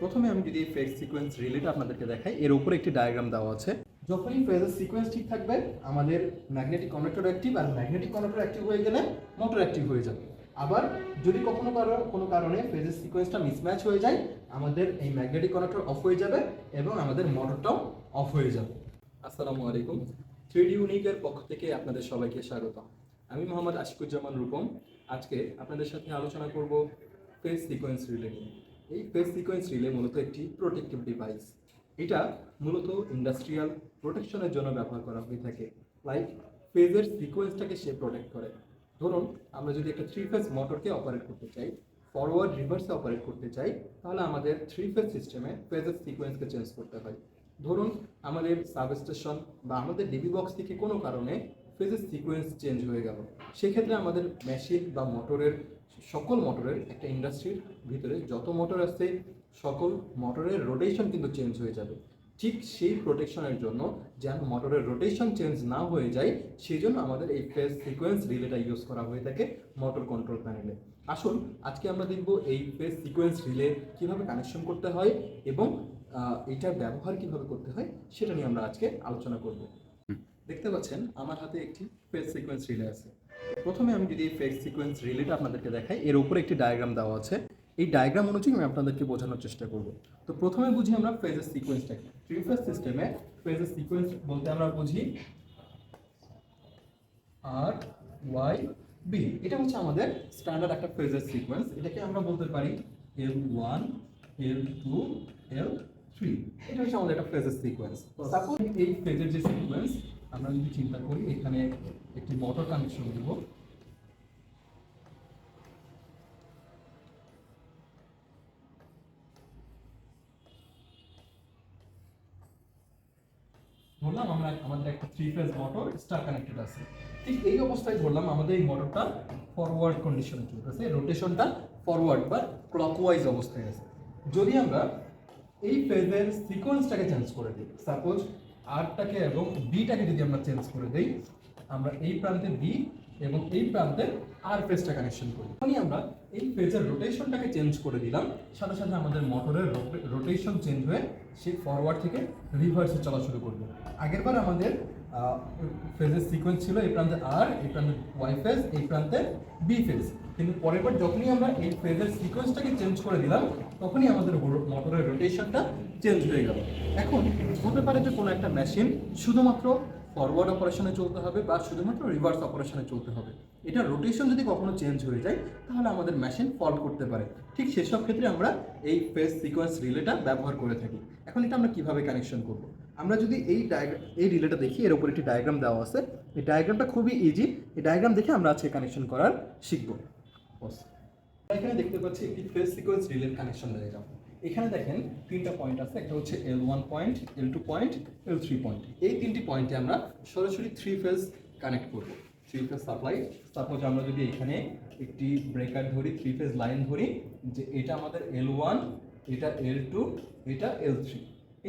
প্রথমে আমি যদি ফেজ সিকোয়েন্স রিলেটা আপনাদেরকে দেখাই, এর উপরে একটি ডায়াগ্রাম দেওয়া আছে। যখনই ফেজের সিকোয়েন্স ঠিক থাকবে আমাদের ম্যাগনেটিক কন্ডাক্টর অ্যাক্টিভ, আর ম্যাগনেটিক কন্ডাক্টর অ্যাক্টিভ হয়ে গেলে মোটর অ্যাক্টিভ হয়ে যাবে। আবার যদি কোনো কারণে ফেজের সিকোয়েন্সটা মিসম্যাচ হয়ে যায়, আমাদের এই ম্যাগনেটিক কন্ডাক্টর অফ হয়ে যাবে এবং আমাদের মোটরটাও অফ হয়ে যাবে। আসসালামু আলাইকুম, 3D ইউনিকের পক্ষ থেকে আপনাদের সবাইকে স্বাগত। আমি মোহাম্মদ আশিকুজ্জামান রূপম। আজকে আপনাদের সাথে আলোচনা করব ফেজ সিকোয়েন্স রিলে নিয়ে। এই ফেজ সিকোয়েন্স রিলে মূলত একটি প্রোটেক্টিভ ডিভাইস। এটা মূলত ইন্ডাস্ট্রিয়াল প্রোটেকশনের জন্য ব্যবহার করা হয়ে থাকে। লাইক ফেজের সিকোয়েন্সটাকে সে প্রোটেক্ট করে। ধরুন আমরা যদি একটা 3 ফেজ মোটরকে অপারেট করতে চাই, ফরওয়ার্ড রিভার্সে অপারেট করতে চাই, তাহলে আমাদের 3 ফেজ সিস্টেমে ফেজের সিকোয়েন্সকে চেঞ্জ করতে হয়। ধরুন আমাদের সাবস্টেশন বা আমাদের ডিবি বক্স থেকে কোনো কারণে ফেজের সিকোয়েন্স চেঞ্জ হয়ে গেল, সেক্ষেত্রে আমাদের মেশিন বা সকল মোটরের একটা ইন্ডাস্ট্রির ভিতরে যত মোটর আছে সকল মোটরের রোটেশন কিন্তু চেঞ্জ হয়ে যাবে। ঠিক সেই প্রোটেকশনের জন্য যেন মোটরের রোটেশন চেঞ্জ না হয়ে যায়, সেই জন্য আমাদের এই ফেজ সিকোয়েন্স রিলেটা ইউজ করা হয়ে থাকে মোটর কন্ট্রোল প্যানেলে। আসুন আজকে আমরা দেখব এই ফেজ সিকোয়েন্স রিলে কীভাবে কানেকশন করতে হয় এবং এটার ব্যবহার কিভাবে করতে হয় সেটা নিয়ে আমরা আজকে আলোচনা করব। দেখতে পাচ্ছেন আমার হাতে একটি ফেজ সিকোয়েন্স রিলে আছে। প্রথমে আমি যদি ফেজ সিকোয়েন্স রিলেটা আপনাদেরকে দেখাই, এর উপরে একটি ডায়াগ্রাম দেওয়া আছে। এই ডায়াগ্রাম অনুযায়ী আমি আপনাদেরকে বোঝানোর চেষ্টা করব। তো প্রথমে বুঝি আমরা ফেজের সিকোয়েন্সটাকে। 3 ফেজ সিস্টেমে ফেজের সিকোয়েন্স বলতে আমরা বুঝি আর ওয়াই বি। এটা হচ্ছে আমাদের স্ট্যান্ডার্ড একটা ফেজের সিকোয়েন্স। এটাকে আমরা বলতে পারি L1, L2, L3। এটা হচ্ছে আমাদের একটা ফেজের সিকোয়েন্স। সাপোজ এই ফেজের যে সিকোয়েন্স আমরা যদি চিন্তা করি, এখানে একটি মোটর কানেকশন দেব। ধরলাম আমাদের একটা 3 ফেজ মোটর স্টার কানেক্টেড আছে। ঠিক এই অবস্থায় ধরলাম আমাদের এই মোটরটা ফরওয়ার্ড কন্ডিশনে চলতেছে, রোটেশনটা ফরওয়ার্ড বা ক্লকওয়াইজ অবস্থায় আছে। যদি আমরা এই ফেজের সিকোয়েন্সটাকে চেঞ্জ করে দিই, সাপোজ আরটাকে এবং বিটাকে যদি আমরা চেঞ্জ করে দিই, আমরা এই প্রান্তে বি এবং এই প্রান্তে আর ফেজটা কানেকশন করি, তখনই আমরা এই ফেজের রোটেশনটাকে চেঞ্জ করে দিলাম। সাথে সাথে আমাদের মোটরের রোটেশন চেঞ্জ হয়ে সেই ফরওয়ার্ড থেকে রিভার্সে চলা শুরু করবে। আগেরবার আমাদের ফেজের সিকোয়েন্স ছিল এই প্রান্তে আর, এই প্রান্তে ওয়াই ফেজ, এই প্রান্তে বি ফেজ। কিন্তু পরের বার যখনই আমরা এই ফেজের সিকোয়েন্সটাকে চেঞ্জ করে দিলাম, তখনই আমাদের মোটরের রোটেশনটা চেঞ্জ হয়ে গেল। এখন হতে পারে যে কোনো একটা মেশিন শুধুমাত্র ফরওয়ার্ড অপারেশনে চলতে হবে বা শুধুমাত্র রিভার্স অপারেশনে চলতে হবে। এটা রোটেশন যদি কখনো চেঞ্জ হয়ে যায় তাহলে আমাদের মেশিন ফল্ট করতে পারে। ঠিক সেসব ক্ষেত্রে আমরা এই ফেজ সিকোয়েন্স রিলেটা ব্যবহার করে থাকি। এখন এটা আমরা কিভাবে কানেকশন করব? আমরা যদি এই রিলেটা দেখি, এর উপর একটি ডায়াগ্রাম দেওয়া আছে। এই ডায়াগ্রামটা খুবই ইজি। এই ডায়াগ্রাম দেখে আমরা আজকে কানেকশন করার শিখব। এখানে দেখতে পাচ্ছি একটি ফেজ সিকোয়েন্স রিলের কানেকশন ডায়াগ্রাম। এখানে দেখেন 3টা পয়েন্ট আছে। একটা হচ্ছে L1 point, L2 point, L3 point. এই 3টি পয়েন্টে আমরা সরাসরি 3 ফেজ কানেক্ট করব। 3 ফেজ সাপ্লাই। সাপোজ আমরা যদি এখানে একটি ব্রেকার ধরি, 3 ফেজ লাইন ধরি, যে এটা আমাদের L1, এটা L2, এটা L3।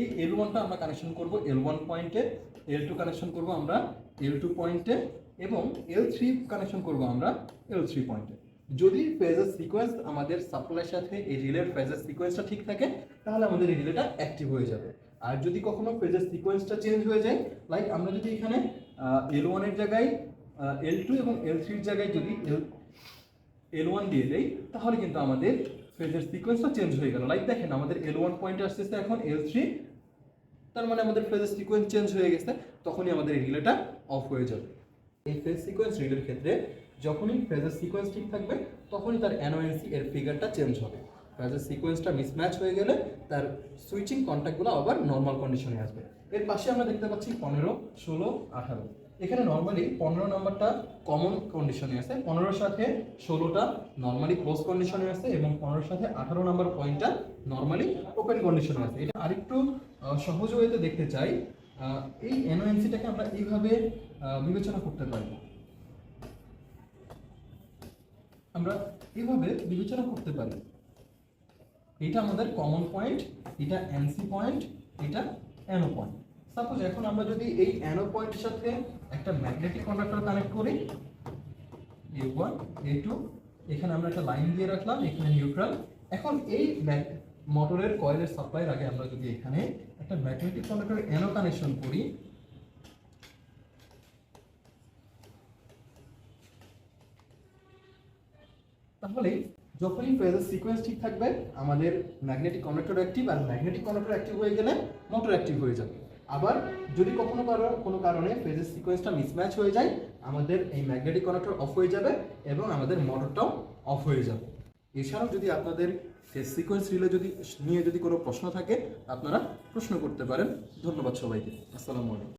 এই L1টা আমরা কানেকশন করব L1 পয়েন্টে, L2 কানেকশন করব আমরা L2 পয়েন্টে এবং L3 কানেকশন করব আমরা L3 পয়েন্টে। যদি ফেজের সিকোয়েন্স আমাদের সাপ্লাইয়ের সাথে এই রিলের ফেজের সিকোয়েন্সটা ঠিক থাকে, তাহলে আমাদের এই রিলেটা অ্যাক্টিভ হয়ে যাবে। আর যদি কখনো ফেজের সিকোয়েন্সটা চেঞ্জ হয়ে যায়, লাইক আমরা যদি এখানে L1 এর জায়গায় L2 এবং L3 এর জায়গায় যদি L1 দিয়ে দেই, তাহলে কিন্তু আমাদের ফেজের সিকোয়েন্সটা চেঞ্জ হয়ে গেল। লাইক দেখেন আমাদের L1 পয়েন্টে আসতেছে এখন L3, তার মানে আমাদের ফেজের সিকোয়েন্স চেঞ্জ হয়ে গেছে, তখনই আমাদের এই রিলেটা অফ হয়ে যাবে। এই ফেজ সিকোয়েন্স রিলের ক্ষেত্রে যখনই ফেজের সিকোয়েন্স ঠিক থাকবে তখনই তার অ্যানোয়েন্সি এর ফিগারটা চেঞ্জ হবে। ফেজের সিকোয়েন্সটা মিসম্যাচ হয়ে গেলে তার সুইচিং কন্ট্যাক্টগুলো আবার নর্মাল কন্ডিশনে আসবে। এর পাশে আমরা দেখতে পাচ্ছি 15, 16, 18। এখানে নর্মালি 15 নাম্বারটা কমন কন্ডিশনে আছে, 15-র সাথে 16টা নর্মালি ক্লোজ কন্ডিশনে আছে এবং 15-র সাথে 18 নাম্বার পয়েন্টটা নর্মালি ওপেন কন্ডিশনে আছে। এটা আরেকটু সহজ ওয়েতে দেখতে চাই, এই অ্যানোয়েন্সিটাকে আমরা এইভাবে বিবেচনা করতে পারি। আমরা এইভাবে বিবেচনা করতে পারি, এটা আমাদের কমন পয়েন্ট, এটা এনসি পয়েন্ট, এটা অ্যানো পয়েন্ট। সাপোজ এখন আমরা যদি এই অ্যানো পয়েন্টের সাথে একটা ম্যাগনেটিক কন্ডাক্টর কানেক্ট করি, A1, A2, এখানে আমরা একটা লাইন দিয়ে রাখলাম, এখানে নিউট্রাল। এখন এই মোটরের কয়েলের সাপ্লাইয়ের আগে আমরা যদি এখানে একটা ম্যাগনেটিক কন্ডাক্টরের অ্যানো কানেকশন করি, তাহলে যখনই ফেজের সিকোয়েন্স ঠিক থাকবে আমাদের ম্যাগনেটিক কন্ডাক্টর অ্যাক্টিভ, আর ম্যাগনেটিক কন্ডাক্টর অ্যাক্টিভ হয়ে গেলে মোটর অ্যাক্টিভ হয়ে যাবে। আবার যদি কোনো কারণে ফেজের সিকোয়েন্সটা মিসম্যাচ হয়ে যায়, আমাদের এই ম্যাগনেটিক কন্ডাক্টর অফ হয়ে যাবে এবং আমাদের মোটরটাও অফ হয়ে যাবে। এছাড়াও যদি আপনাদের ফেজ সিকোয়েন্স রিলে নিয়ে যদি কোনো প্রশ্ন থাকে আপনারা প্রশ্ন করতে পারেন। ধন্যবাদ সবাইকে। আসসালামু আলাইকুম।